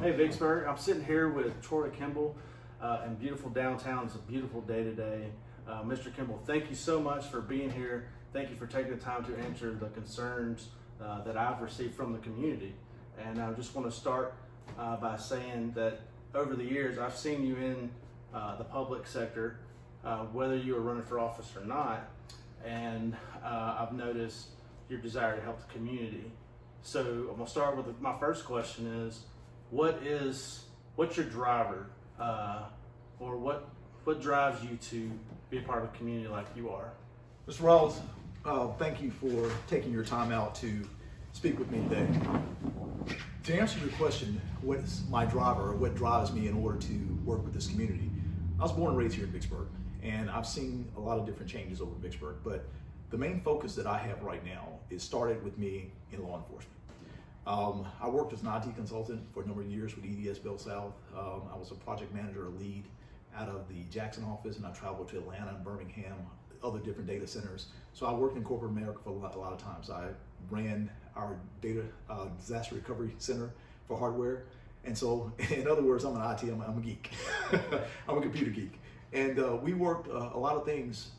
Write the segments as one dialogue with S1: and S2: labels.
S1: Hey Vicksburg, I'm sitting here with Troy Kimble in beautiful downtown. It's a beautiful day today. Mr. Kimble, thank you so much for being here. Thank you for taking the time to answer the concerns that I've received from the community. And I just want to start by saying that over the years, I've seen you in the public sector, whether you were running for office or not, and I've noticed your desire to help the community. So I'm gonna start with my first question is, what's your driver, or what drives you to be a part of a community like you are?
S2: Mr. Rawls, thank you for taking your time out to speak with me today. To answer your question, what is my driver, or what drives me in order to work with this community? I was born and raised here in Vicksburg, and I've seen a lot of different changes over Vicksburg, but the main focus that I have right now is started with me in law enforcement. I worked as an IT consultant for a number of years with EDS Bell South. I was a project manager, a lead out of the Jackson office, and I traveled to Atlanta and Birmingham, other different data centers. So I worked in corporate America for a lot of times. I ran our data disaster recovery center for hardware. And so, in other words, I'm an IT, I'm a geek. I'm a computer geek. And we worked a lot of things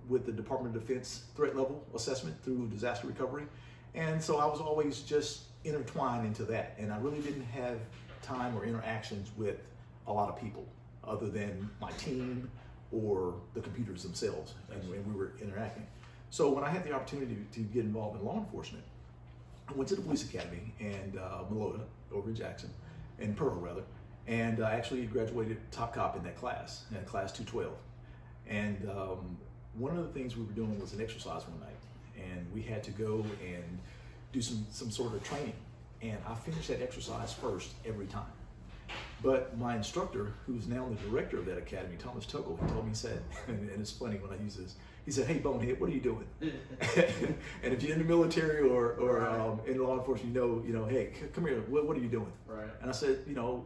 S2: with the Department of Defense threat level assessment through disaster recovery. And so I was always just intertwined into that. And I really didn't have time or interactions with a lot of people other than my team or the computers themselves, and we were interacting. So when I had the opportunity to get involved in law enforcement, I went to the police academy and Melota over in Jackson, in Pearl rather, and I actually graduated top cop in that class, in class 212. And one of the things we were doing was an exercise one night, and we had to go and do some sort of training, and I finished that exercise first every time. But my instructor, who's now the director of that academy, Thomas Tuggle, he told me, he said, and it's funny when I use this, he said, "Hey bonehead, what are you doing?" And if you're in the military or right. In law enforcement, you know, hey, come here, what are you doing?
S1: Right.
S2: And I said,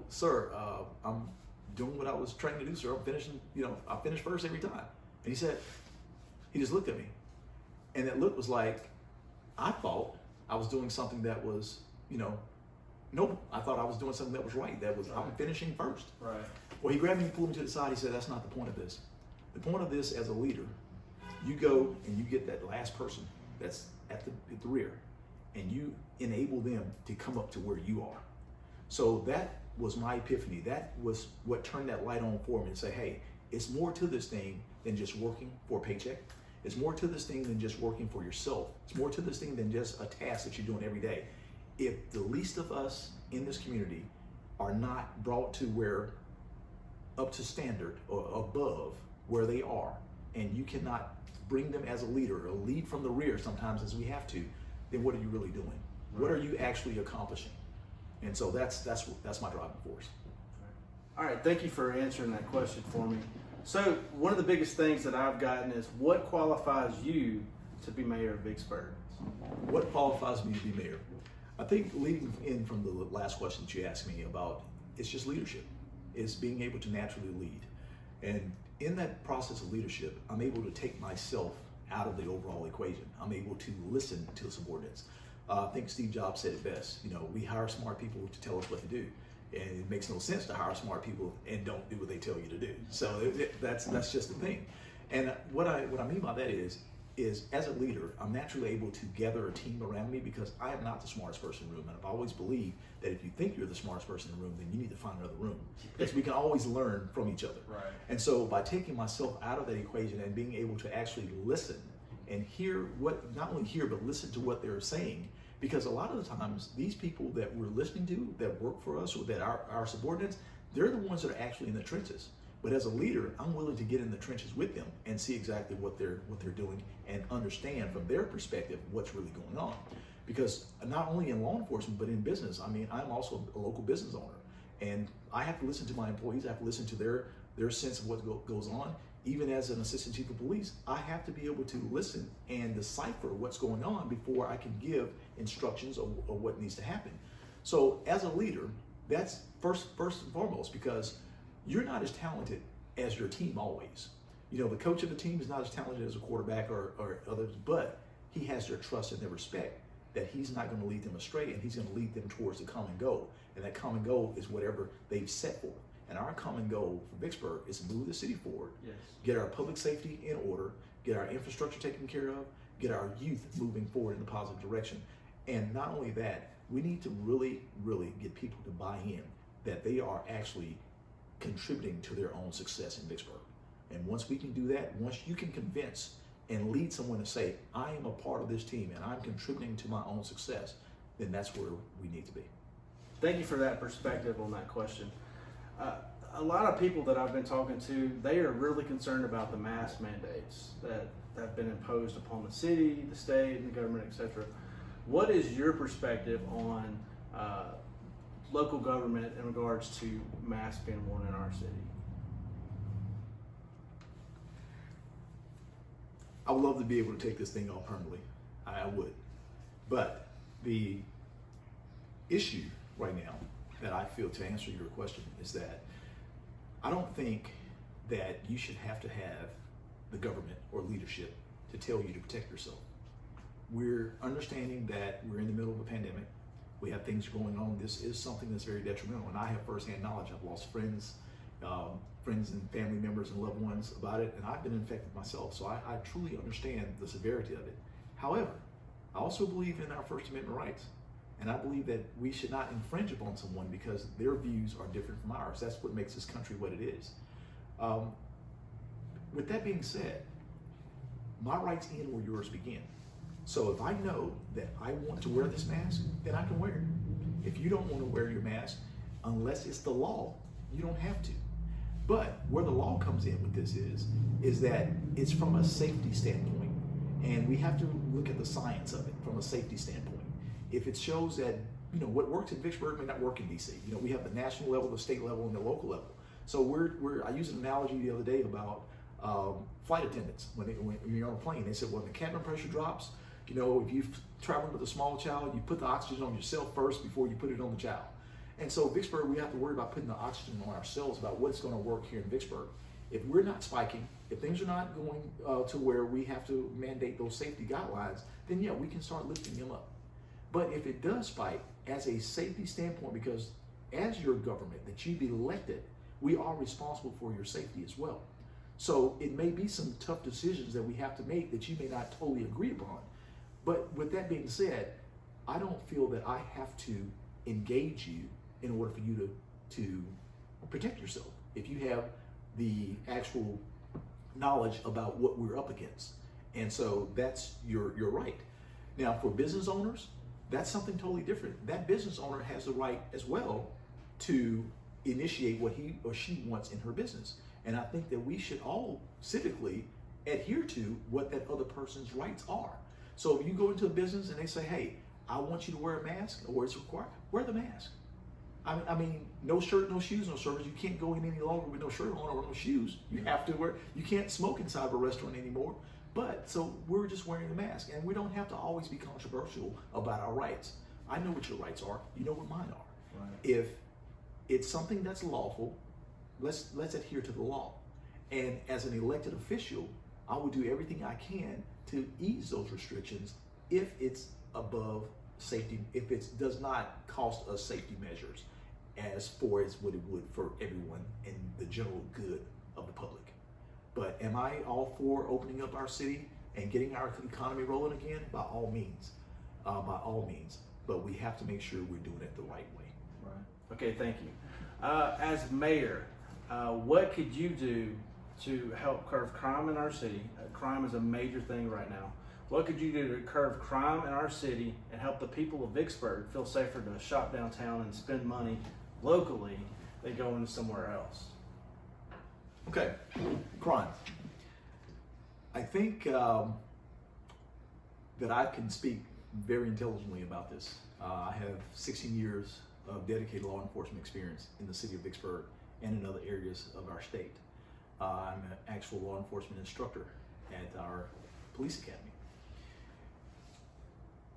S2: sir, I'm doing what I was trained to do, sir. I'm finishing, I finish first every time. And he said, he just looked at me, and that look was like, I thought I was doing something that was, nope. I thought I was doing something that was right. That was, right. I'm finishing first.
S1: Right.
S2: Well, he grabbed me and pulled me to the side. He said, "That's not the point of this. The point of this, as a leader, you go and you get that last person that's at the rear, and you enable them to come up to where you are." So that was my epiphany. That was what turned that light on for me to say, hey, it's more to this thing than just working for a paycheck. It's more to this thing than just working for yourself. It's more to this thing than just a task that you're doing every day. If the least of us in this community are not brought to where, up to standard or above where they are, and you cannot bring them as a leader or lead from the rear sometimes as we have to, then what are you really doing? Right. What are you actually accomplishing? And so that's my driving force.
S1: All right, thank you for answering that question for me. So one of the biggest things that I've gotten is, what qualifies you to be mayor of Vicksburg?
S2: What qualifies me to be mayor? I think leading in from the last question that you asked me about, it's just leadership. It's being able to naturally lead. And in that process of leadership, I'm able to take myself out of the overall equation. I'm able to listen to subordinates. I think Steve Jobs said it best. We hire smart people to tell us what to do. And it makes no sense to hire smart people and don't do what they tell you to do. So that's just the thing. And what I mean by that is as a leader, I'm naturally able to gather a team around me because I am not the smartest person in the room. And I've always believed that if you think you're the smartest person in the room, then you need to find another room, because we can always learn from each other.
S1: Right.
S2: And so by taking myself out of that equation and being able to actually listen and hear not only hear, but listen to what they're saying, because a lot of the times these people that we're listening to that work for us or that are our subordinates, they're the ones that are actually in the trenches. But as a leader, I'm willing to get in the trenches with them and see exactly what they're doing and understand from their perspective what's really going on. Because not only in law enforcement, but in business, I'm also a local business owner, and I have to listen to my employees. I have to listen to their sense of what goes on. Even as an assistant chief of police, I have to be able to listen and decipher what's going on before I can give instructions of what needs to happen. So as a leader, that's first and foremost, because you're not as talented as your team always. The coach of the team is not as talented as a quarterback or others, but he has their trust and their respect that he's not going to lead them astray, and he's going to lead them towards the common goal. And that common goal is whatever they've set for. And our common goal for Vicksburg is to move the city forward,
S1: Yes.
S2: get our public safety in order, get our infrastructure taken care of, get our youth moving forward in a positive direction. And not only that, we need to really, really get people to buy in that they are actually contributing to their own success in Vicksburg. And once we can do that, once you can convince and lead someone to say, I am a part of this team and I'm contributing to my own success, then that's where we need to be.
S1: Thank you for that perspective on that question. A lot of people that I've been talking to, they are really concerned about the mask mandates that have been imposed upon the city, the state, and the government, etc. What is your perspective on local government in regards to masks being worn in our city?
S2: I would love to be able to take this thing off permanently. I would. But the issue right now that I feel, to answer your question, is that I don't think that you should have to have the government or leadership to tell you to protect yourself. We're understanding that we're in the middle of a pandemic. We have things going on. This is something that's very detrimental, and I have firsthand knowledge. I've lost friends and family members and loved ones about it, and I've been infected myself, so I truly understand the severity of it. However, I also believe in our First Amendment rights, and I believe that we should not infringe upon someone because their views are different from ours. That's what makes this country what it is. With that being said, my rights end where yours begin. So if I know that I want to wear this mask, then I can wear it. If you don't want to wear your mask, unless it's the law, you don't have to. But where the law comes in with this is that it's from a safety standpoint, and we have to look at the science of it from a safety standpoint. If it shows that, you know, what works in Vicksburg may not work in DC. You know, we have the national level, the state level, and the local level. So I used an analogy the other day about flight attendants. When you're on a plane, they said, well, when the cabin pressure drops, you know, if you're traveling with a small child, you put the oxygen on yourself first before you put it on the child. And so Vicksburg, we have to worry about putting the oxygen on ourselves about what's going to work here in Vicksburg. If we're not spiking, if things are not going to where we have to mandate those safety guidelines, then yeah, we can start lifting them up. But if it does spike, as a safety standpoint, because as your government that you've elected, we are responsible for your safety as well. So it may be some tough decisions that we have to make that you may not totally agree upon. But with that being said, I don't feel that I have to engage you in order for you to protect yourself if you have the actual knowledge about what we're up against. And so that's your right. Now for business owners, that's something totally different. That business owner has the right as well to initiate what he or she wants in her business. And I think that we should all civically adhere to what that other person's rights are. So if you go into a business and they say, hey, I want you to wear a mask, or it's required, wear the mask. I mean, no shirt, no shoes, no service. You can't go in any longer with no shirt on or no shoes. You have to wear, you can't smoke inside of a restaurant anymore. But so we're just wearing the mask, and we don't have to always be controversial about our rights. I know what your rights are. You know what mine are.
S1: Right.
S2: If it's something that's lawful, let's adhere to the law. And as an elected official, I will do everything I can to ease those restrictions if it's above safety, if it does not cost us safety measures as far as what it would for everyone and the general good of the public. But am I all for opening up our city and getting our economy rolling again? By all means, but we have to make sure we're doing it the right way.
S1: Right. Okay, thank you. As mayor, what could you do to help curb crime in our city? Crime is a major thing right now. What could you do to curb crime in our city and help the people of Vicksburg feel safer to shop downtown and spend money locally than going somewhere else?
S2: Okay, crime. I think that I can speak very intelligently about this. I have 16 years of dedicated law enforcement experience in the city of Vicksburg and in other areas of our state. I'm an actual law enforcement instructor at our police academy.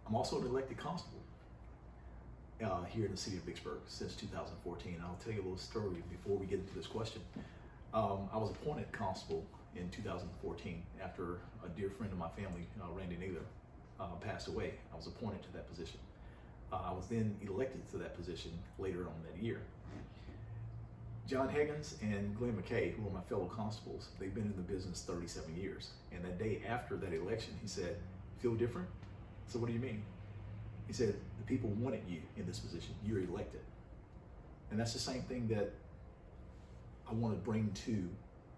S2: I'm also an elected constable here in the city of Vicksburg since 2014. I'll tell you a little story before we get into this question. I was appointed constable in 2014 after a dear friend of my family, Randy Naylor, passed away. I was appointed to that position. I was then elected to that position later on that year. John Higgins and Glenn McKay, who are my fellow constables, they've been in the business 37 years. And that day after that election, he said, "Feel different?" So what do you mean? He said, "The people wanted you in this position. You're elected." And that's the same thing that I want to bring to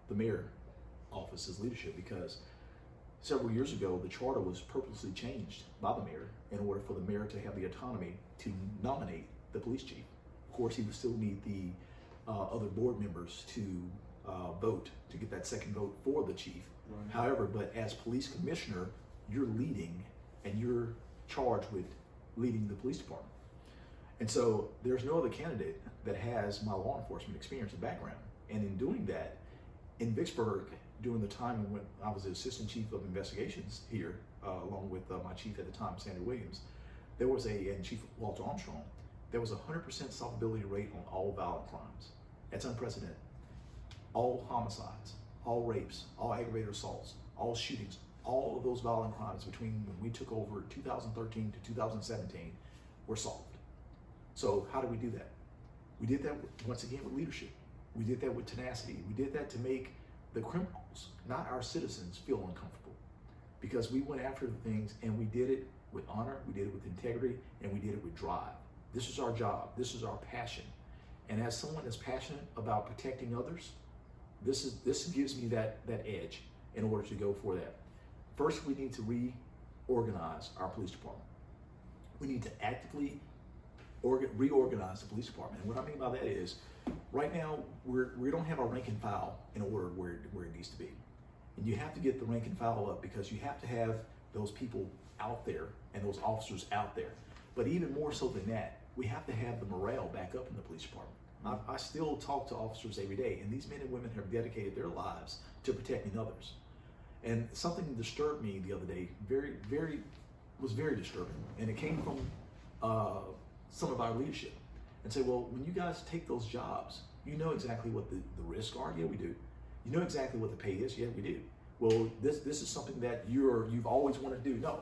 S2: the mayor office's leadership, because several years ago, the charter was purposely changed by the mayor in order for the mayor to have the autonomy to nominate the police chief. Of course, he would still need the other board members to vote to get that second vote for the chief.
S1: Right.
S2: However, but as police commissioner, you're leading and you're charged with leading the police department. And so there's no other candidate that has my law enforcement experience and background. And in doing that, in Vicksburg, during the time when I was the assistant chief of investigations here, along with my chief at the time, Sandy Williams, there was and Chief Walter Armstrong, there was a 100% solvability rate on all violent crimes. That's unprecedented. All homicides, all rapes, all aggravated assaults, all shootings, all of those violent crimes between when we took over 2013 to 2017 were solved. So how do we do that? We did that once again with leadership. We did that with tenacity. We did that to make the criminals, not our citizens, feel uncomfortable, because we went after the things and we did it with honor, we did it with integrity, and we did it with drive. This is our job. This is our passion. And as someone that's passionate about protecting others, this gives me that edge in order to go for that. First, we need to reorganize our police department. We need to actively reorganize the police department. And what I mean by that is, right now, we don't have our rank and file in order where it needs to be. And you have to get the rank and file up, because you have to have those people out there and those officers out there. But even more so than that, we have to have the morale back up in the police department. I still talk to officers every day, and these men and women have dedicated their lives to protecting others. And something disturbed me the other day, was very disturbing. And it came from some of our leadership, and say, well, when you guys take those jobs, you know exactly what the risks are. Yeah, we do. You know exactly what the pay is. Yeah, we do. Well, this is something that you've always wanted to do. No,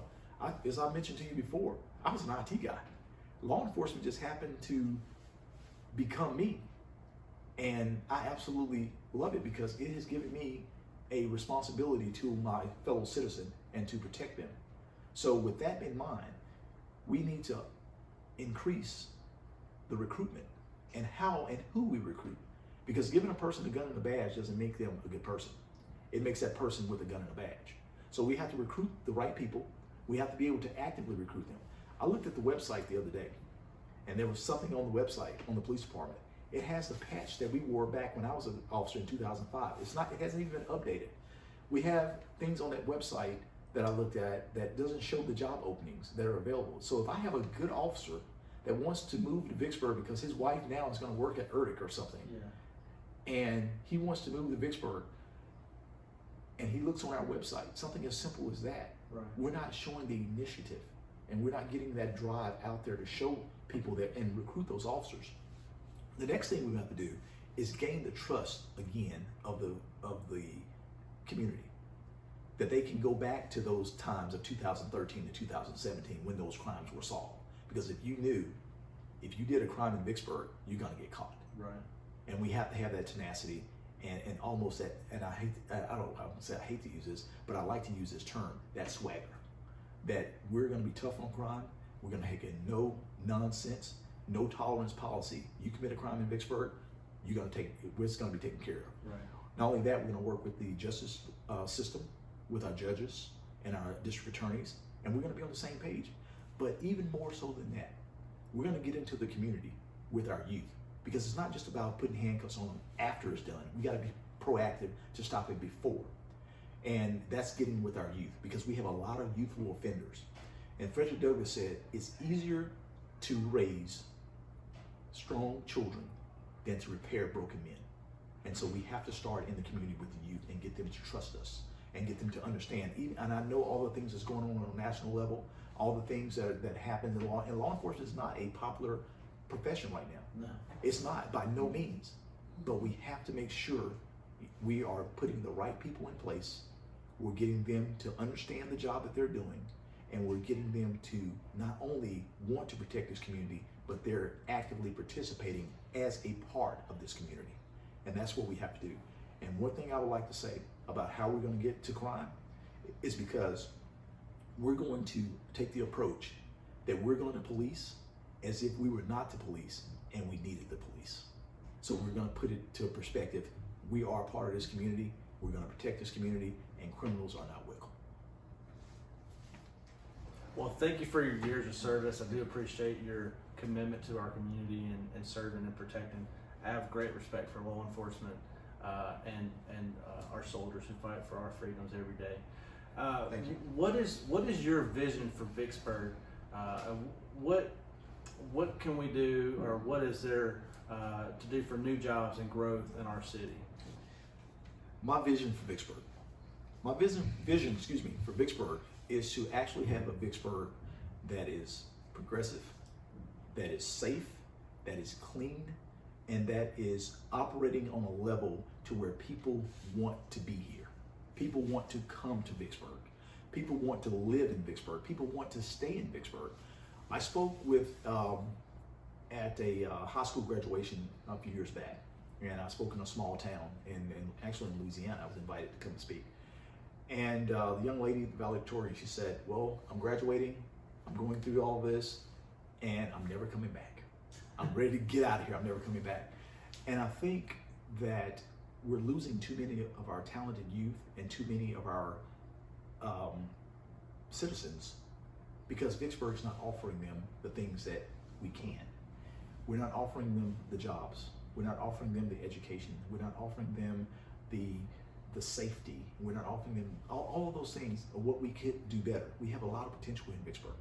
S2: as I mentioned to you before, I was an IT guy. Law enforcement just happened to become me, and I absolutely love it, because it has given me a responsibility to my fellow citizen and to protect them. So with that in mind, we need to increase the recruitment and how and who we recruit, because giving a person a gun and a badge doesn't make them a good person. It makes that person with a gun and a badge. So we have to recruit the right people. We have to be able to actively recruit them. I looked at the website the other day, and there was something on the website on the police department. It has the patch that we wore back when I was an officer in 2005. It hasn't even been updated. We have things on that website that I looked at that doesn't show the job openings that are available. So if I have a good officer that wants to move to Vicksburg because his wife now is going to work at Erdic or something, and he wants to move to Vicksburg, and he looks on our website, something as simple as that, we're not showing the initiative, and we're not getting that drive out there to show people that and recruit those officers. The next thing we have to do is gain the trust again of the community, that they can go back to those times of 2013 to 2017 when those crimes were solved. Because if you did a crime in Vicksburg, you're gonna get caught.
S1: Right.
S2: And we have to have that tenacity and almost that, and I hate to use this, but I like to use this term, that swagger. That we're gonna be tough on crime, we're gonna make a no nonsense, no tolerance policy. You commit a crime in Vicksburg, it's gonna be taken care of.
S1: Right.
S2: Not only that, we're gonna work with the justice system, with our judges and our district attorneys, and we're gonna be on the same page. But even more so than that, we're gonna get into the community with our youth, because it's not just about putting handcuffs on them after it's done. We gotta be proactive to stop it before. And that's getting with our youth, because we have a lot of youthful offenders. And Frederick Douglass said, it's easier to raise strong children than to repair broken men. And so we have to start in the community with the youth and get them to trust us and get them to understand. And I know all the things that's going on a national level, all the things that happen in law. And law enforcement is not a popular profession right now.
S1: No.
S2: It's not, by no means. But we have to make sure we are putting the right people in place. We're getting them to understand the job that they're doing, and we're getting them to not only want to protect this community, but they're actively participating as a part of this community. And that's what we have to do. And one thing I would like to say about how we're going to get to crime is because we're going to take the approach that we're going to police as if we were not the police and we needed the police. So we're going to put it to a perspective. We are part of this community. We're going to protect this community, and criminals are not welcome.
S1: Well, thank you for your years of service. I do appreciate your commitment to our community and serving and protecting. I have great respect for law enforcement and our soldiers who fight for our freedoms every day.
S2: Thank you.
S1: What is your vision for Vicksburg? What can we do, or what is there to do for new jobs and growth in our city?
S2: My vision for Vicksburg. My vision, for Vicksburg is to actually have a Vicksburg that is progressive, that is safe, that is clean, and that is operating on a level to where people want to be here. People want to come to Vicksburg. People want to live in Vicksburg. People want to stay in Vicksburg. I spoke with at a high school graduation a few years back, and I spoke in a small town actually in Louisiana. I was invited to come and speak. And the young lady, the valedictorian, she said, well, I'm graduating, I'm going through all this, and I'm never coming back. I'm ready to get out of here, I'm never coming back. And I think that we're losing too many of our talented youth and too many of our citizens because Vicksburg's not offering them the things that we can. We're not offering them the jobs. We're not offering them the education. We're not offering them the safety. We're not offering them all of those things of what we could do better. We have a lot of potential in Vicksburg.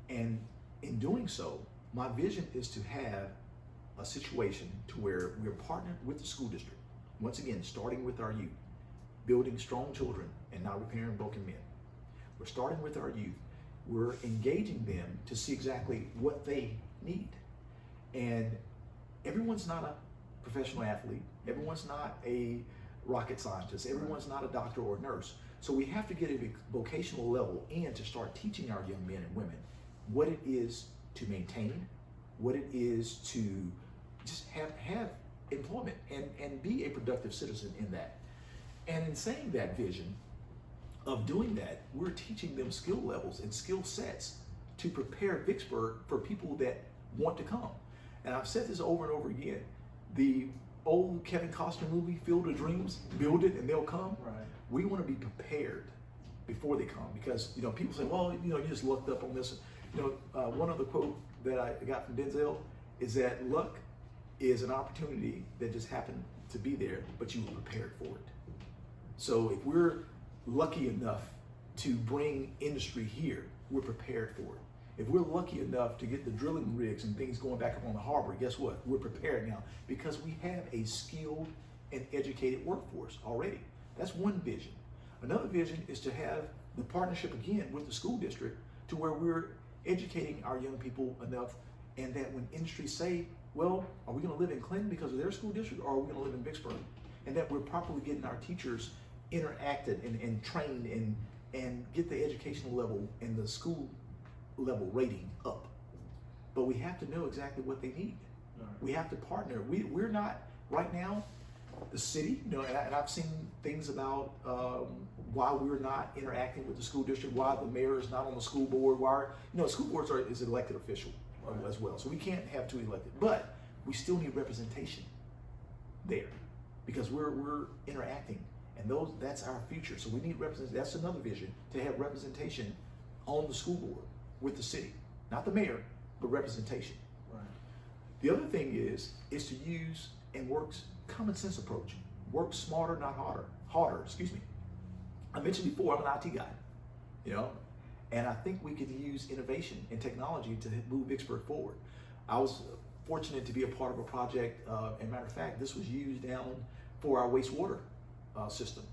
S2: And in doing so, my vision is to have a situation to where we're partnered with the school district. Once again, starting with our youth, building strong children and not repairing broken men. We're starting with our youth. We're engaging them to see exactly what they need. And everyone's not a professional athlete. Everyone's not a rocket scientist. Everyone's not a doctor or a nurse. So we have to get a vocational level and to start teaching our young men and women what it is to maintain, what it is to just have employment and be a productive citizen in that. And in saying that vision of doing that, we're teaching them skill levels and skill sets to prepare Vicksburg for people that want to come. And I've said this over and over again. The old Kevin Costner movie, Field of Dreams, build it and they'll come.
S1: Right.
S2: We want to be prepared before they come because, people say, well, you just lucked up on this. One other quote that I got from Denzel is that luck is an opportunity that just happened to be there, but you were prepared for it. So if we're lucky enough to bring industry here, we're prepared for it. If we're lucky enough to get the drilling rigs and things going back up on the harbor, guess what? We're prepared now because we have a skilled and educated workforce already. That's one vision. Another vision is to have the partnership again with the school district to where we're educating our young people enough and that when industry say, well, are we going to live in Clinton because of their school district or are we going to live in Vicksburg? And that we're properly getting our teachers interacted and trained and get the educational level and the school level rating up. But we have to know exactly what they need. Right. We have to partner. We're not, right now, the city, and I've seen things about why we're not interacting with the school district, why the mayor is not on the school board, why, school boards is an elected official as well. So we can't have two elected, but we still need representation there because we're interacting and that's our future. So we need representation. That's another vision, to have representation on the school board with the city, not the mayor, but representation. Right. The other thing is to use and work common sense approach. Work smarter, not harder, I mentioned before, I'm an IT guy, and I think we could use innovation and technology to move Vicksburg forward. I was fortunate to be a part of a project, as a matter of fact, this was used down for our wastewater system.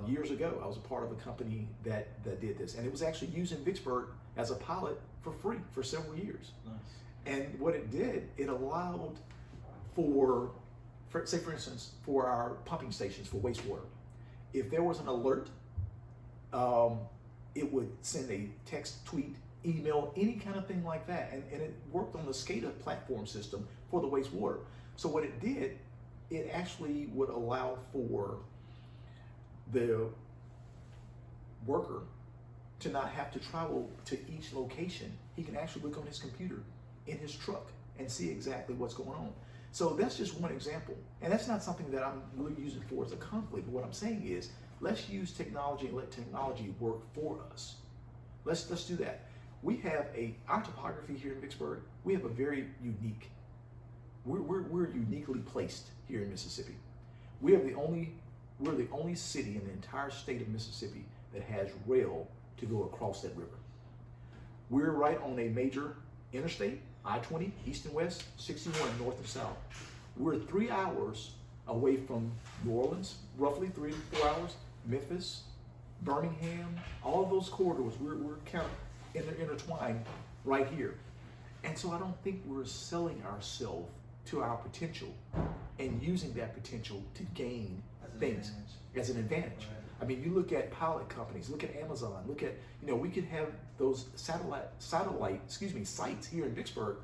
S2: Years ago, I was a part of a company that did this, and it was actually used in Vicksburg as a pilot for free for several years. Nice. And what it did, it allowed for instance, for our pumping stations for wastewater, if there was an alert it would send a text, tweet, email, any kind of thing like that. And it worked on the SCADA platform system for the wastewater. So what it did, it actually would allow for the worker to not have to travel to each location. He can actually look on his computer in his truck and see exactly what's going on. So that's just one example. And that's not something that I'm really using for as a conflict. But what I'm saying is, let's use technology and let technology work for us. Let's do that. We have our topography here in Vicksburg, we have a very unique, we're uniquely placed here in Mississippi. We're the only city in the entire state of Mississippi that has rail to go across that river. We're right on a major interstate, I-20, east and west, 61 north and south. We're 3 hours away from New Orleans, roughly 3 to 4 hours, Memphis, Birmingham, all of those corridors, we're kind of intertwined right here. And so I don't think we're selling ourselves to our potential and using that potential to gain things as an advantage. Right. I mean, you look at pilot companies, look at Amazon, look at, we could have those satellite, sites here in Vicksburg.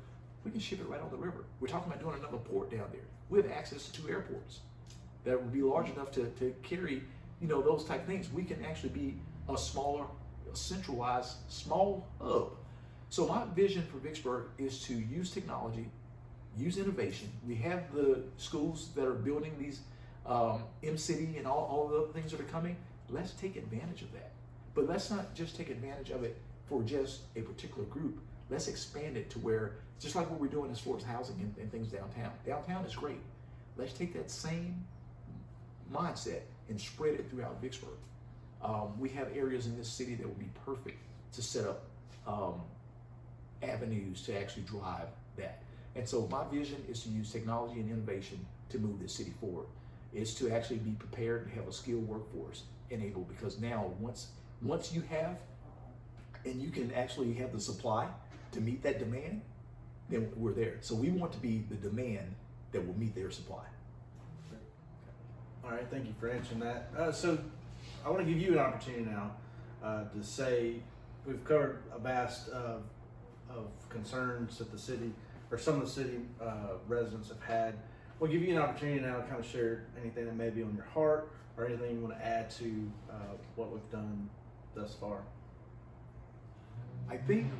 S2: We can ship it right on the river. We're talking about doing another port down there. We have access to 2 airports that would be large enough to carry, those type of things. We can actually be a smaller, centralized, small hub. So my vision for Vicksburg is to use technology, use innovation. We have the schools that are building these M-City and all the other things that are coming. Let's take advantage of that. But let's not just take advantage of it for just a particular group. Let's expand it to where, just like what we're doing as far as housing and things downtown. Downtown is great. Let's take that same mindset and spread it throughout Vicksburg. We have areas in this city that would be perfect to set up avenues to actually drive that. And so my vision is to use technology and innovation to move this city forward. Is to actually be prepared and have a skilled workforce enabled, because now once you have, and you can actually have the supply to meet that demand, then we're there. So we want to be the demand that will meet their supply.
S1: All right, thank you for answering that. So I want to give you an opportunity now to say, we've covered a vast of concerns that the city, or some of the city residents have had. We'll give you an opportunity now to kind of share anything that may be on your heart, or anything you want to add to what we've done thus far.
S2: I think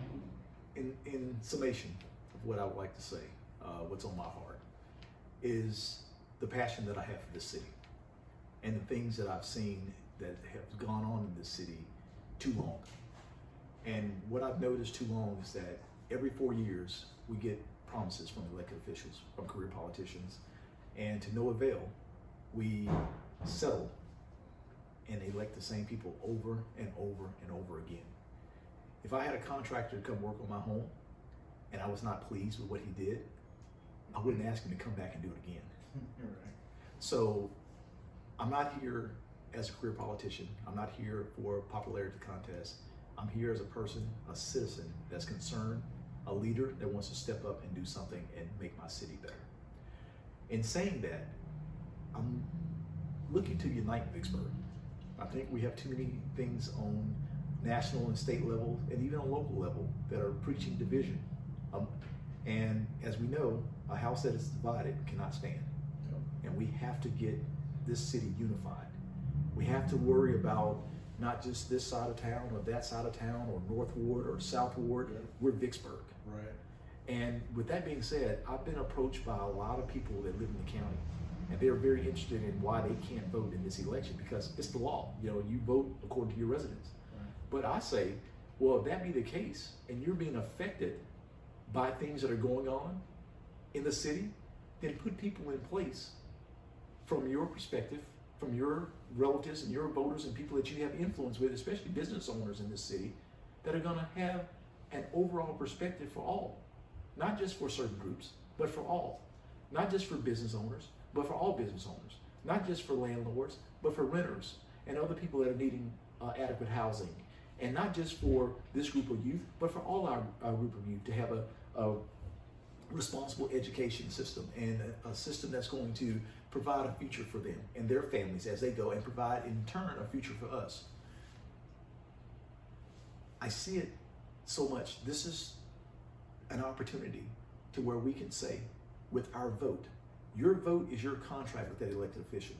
S2: in summation of what I would like to say, what's on my heart, is the passion that I have for this city and the things that I've seen that have gone on in this city too long. And what I've noticed too long is that every 4 years we get promises from elected officials, from career politicians, and to no avail, we settle and elect the same people over and over and over again. If I had a contractor come work on my home and I was not pleased with what he did, I wouldn't ask him to come back and do it again.
S1: You're right.
S2: So I'm not here as a career politician. I'm not here for a popularity contest. I'm here as a person, a citizen that's concerned, a leader that wants to step up and do something and make my city better. In saying that, I'm looking to unite Vicksburg. I think we have too many things on national and state level, and even on local level, that are preaching division. And as we know, a house that is divided cannot stand. And we have to get this city unified. We have to worry about not just this side of town or that side of town or North Ward or South Ward.
S1: Yeah.
S2: We're Vicksburg.
S1: Right.
S2: And with that being said, I've been approached by a lot of people that live in the county, and they're very interested in why they can't vote in this election, because it's the law. You vote according to your residence. Right. But I say, well, if that be the case, and you're being affected by things that are going on in the city, then put people in place from your perspective, from your relatives and your voters and people that you have influence with, especially business owners in this city, that are going to have an overall perspective for all. Not just for certain groups, but for all. Not just for business owners, but for all business owners. Not just for landlords, but for renters and other people that are needing adequate housing. And not just for this group of youth, but for all our group of youth to have a responsible education system, and a system that's going to provide a future for them and their families as they go, and provide in turn a future for us. I see it so much. This is an opportunity to where we can say, with our vote, your vote is your contract with that elected official.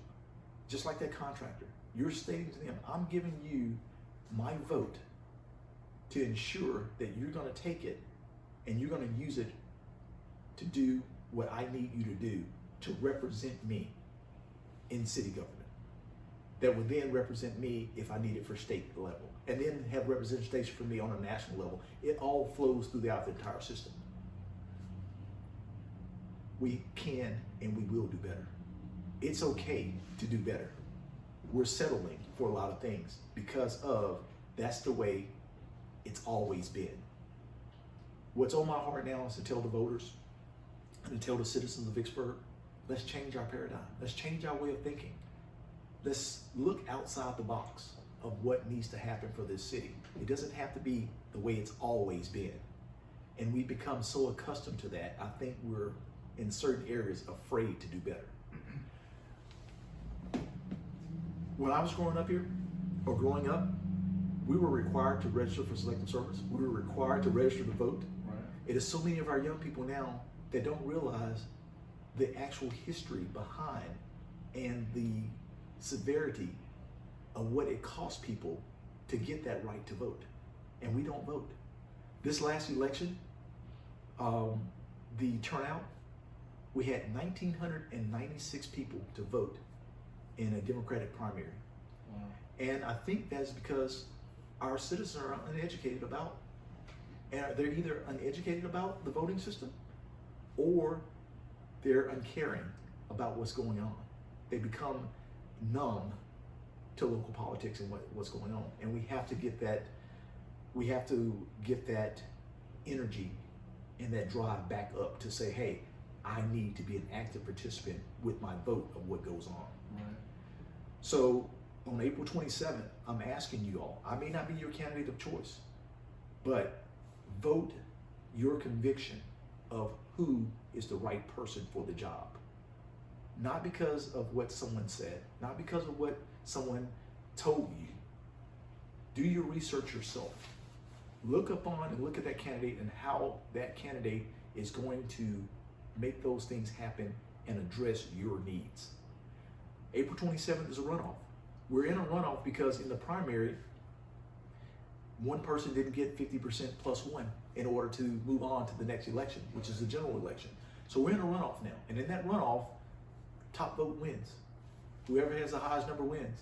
S2: Just like that contractor, you're stating to them, I'm giving you my vote to ensure that you're going to take it and you're going to use it to do what I need you to do to represent me in city government. That would then represent me if I need it for state level, and then have representation for me on a national level. It all flows throughout the entire system. We can and we will do better. It's okay to do better. We're settling for a lot of things because of that's the way it's always been. What's on my heart now is to tell the voters and to tell the citizens of Vicksburg, let's change our paradigm. Let's change our way of thinking. Let's look outside the box of what needs to happen for this city. It doesn't have to be the way it's always been. And we become so accustomed to that, I think we're in certain areas afraid to do better. When I was growing up here, or growing up, we were required to register for selective service. We were required to register to vote.
S1: Right.
S2: It is so many of our young people now that don't realize the actual history behind and the severity of what it costs people to get that right to vote. And we don't vote. This last election, the turnout, we had 1,996 people to vote in a Democratic primary.
S1: Wow.
S2: And I think that's because our citizens are uneducated about, and they're either uneducated about the voting system or they're uncaring about what's going on. They become numb to local politics and what's going on. And we have to get that energy and that drive back up to say, hey, I need to be an active participant with my vote of what goes on.
S1: Right.
S2: So on April 27th, I'm asking you all, I may not be your candidate of choice, but vote your conviction of who is the right person for the job. Not because of what someone said, not because of what someone told you. Do your research yourself. Look upon and look at that candidate and how that candidate is going to make those things happen and address your needs. April 27th is a runoff. We're in a runoff because in the primary, one person didn't get 50% plus one in order to move on to the next election, which is the general election. So we're in a runoff now. And in that runoff, top vote wins. Whoever has the highest number wins.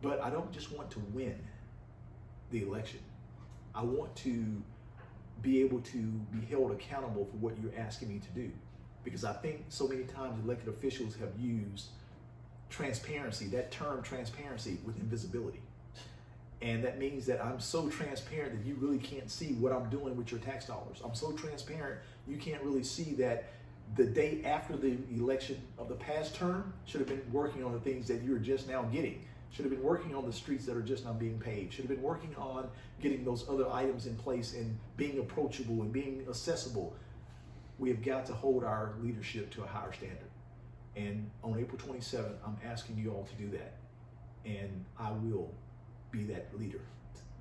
S2: But I don't just want to win the election. I want to be able to be held accountable for what you're asking me to do. Because I think so many times elected officials have used transparency, that term transparency, with invisibility. And that means that I'm so transparent that you really can't see what I'm doing with your tax dollars. I'm so transparent, you can't really see that the day after the election of the past term should have been working on the things that you're just now getting. Should have been working on the streets that are just now being paved. Should have been working on getting those other items in place and being approachable and being accessible. We have got to hold our leadership to a higher standard. And on April 27th, I'm asking you all to do that. And I will be that leader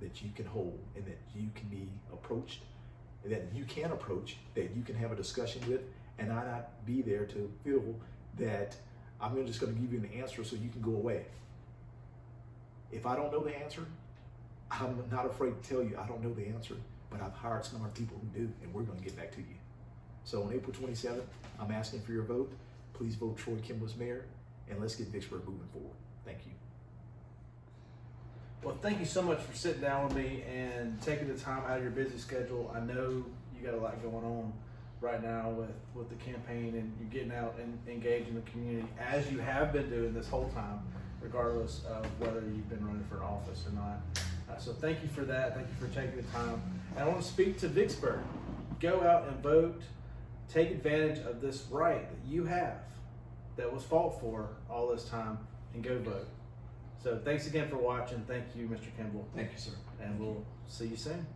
S2: that you can hold and that you can be approached, that you can approach, that you can have a discussion with, and I not be there to feel that I'm just going to give you an answer so you can go away. If I don't know the answer, I'm not afraid to tell you I don't know the answer, but I've hired smart people who do, and we're going to get back to you. So on April 27th, I'm asking for your vote. Please vote Troy Kimble as mayor, and let's get Vicksburg moving forward. Thank you.
S1: Well, thank you so much for sitting down with me and taking the time out of your busy schedule. I know you got a lot going on right now with the campaign, and you're getting out and engaging the community as you have been doing this whole time, regardless of whether you've been running for an office or not. So thank you for that. Thank you for taking the time. And I want to speak to Vicksburg. Go out and vote. Take advantage of this right that you have that was fought for all this time, and go vote. So thanks again for watching. Thank you, Mr. Kimble.
S2: Thank you, sir.
S1: And we'll see you soon.